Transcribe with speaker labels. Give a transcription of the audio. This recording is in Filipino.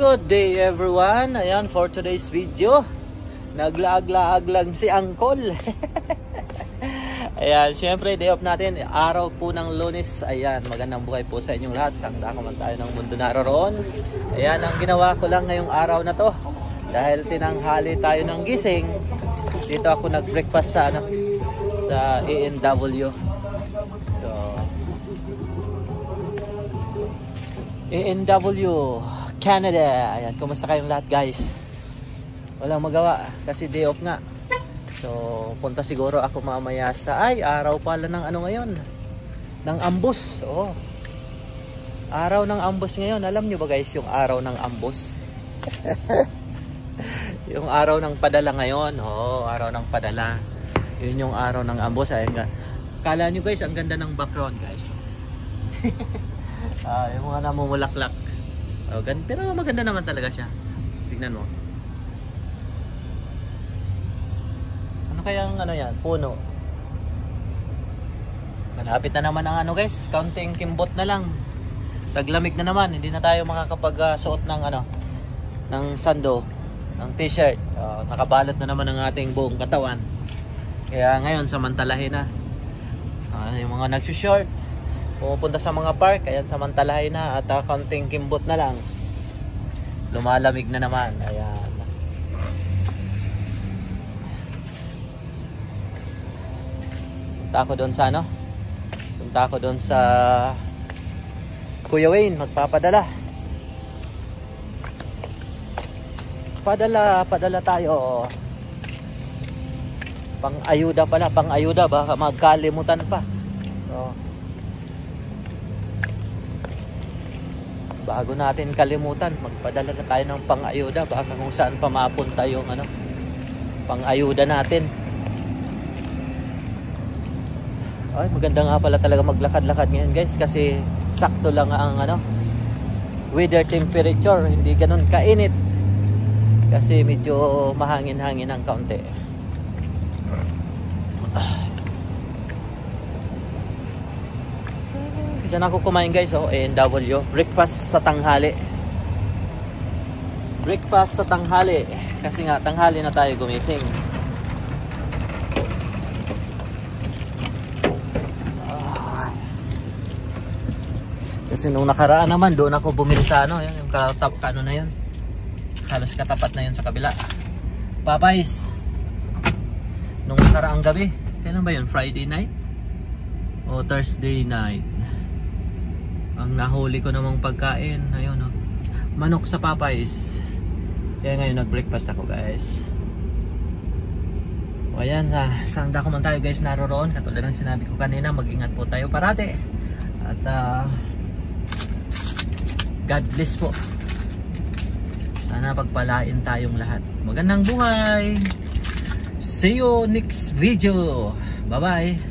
Speaker 1: Good day everyone. Ayan, for today's video, naglaag-laag lang si Uncle. Ayan, syempre day off natin, araw po ng Lunes. Ayan, magandang buhay po sa inyong lahat. Saan dako man tayo ng mundo naroon. Ayan, ang ginawa ko lang ngayong araw na to, dahil tinanghali tayo ng gising, dito ako nag-breakfast sa sa A&W. So, A&W Canada. Ayan, kumusta kayong lahat guys? Walang magawa kasi day off nga. So, punta siguro ako mamaya sa araw pala ng ngayon, ng ambos. Oh. Araw ng ambos ngayon. Alam niyo ba guys yung araw ng ambos? Yung araw ng padala ngayon. Oh, araw ng padala. Yun yung araw ng ambos. Ayun nga. Kala niyo guys, ang ganda ng background guys. Yung mga namumulaklak. Oh, pero maganda naman talaga siya. Tignan mo. Ano kayang yan? Puno. Malapit na naman ang guys. Counting kimbot na lang. Taglamig na naman. Hindi na tayo makakapag-suot ng ng sando, ng t-shirt. Nakabalot na naman ang ating buong katawan. Kaya ngayon samantalahin na. Yung mga nagsushort, pumupunta sa mga park, ayan samantalahin na at counting kimbot na lang. Lumalamig na naman. Ayan. Punta ako doon sa Punta ako doon sa Kuya Wayne, magpapadala. Padala tayo. Pang-ayuda pala, pang-ayuda, baka magkalimutan pa. So, bago natin kalimutan, magpadala na tayo ng pang-ayuda, baka kung saan pa mapunta yung pang-ayuda natin. Ay, maganda nga pala talaga maglakad-lakad ngayon guys, kasi sakto lang ang weather temperature, hindi ganun kainit. Kasi medyo mahangin-hangin ang kaunti. Diyan ako kumain guys, A&W. Breakfast sa tanghali. Breakfast sa tanghali. Kasi nga, tanghali na tayo gumising. Kasi nung nakaraan naman, doon ako bumili sa yan, yung na yun. Halos katapat na yun sa kabila. Popeyes. Nung nakaraang gabi. Kailan ba yun? Friday night? O Thursday night? Ang nahuli ko namang pagkain, ayun manok sa Popeyes. Kaya ngayon nag-breakfast ako guys. O ayan, saan dako man tayo guys naroon. Katulad ng sinabi ko kanina, mag-ingat po tayo parate. At God bless po. Sana pagpalain tayong lahat. Magandang buhay. See you next video. Bye bye.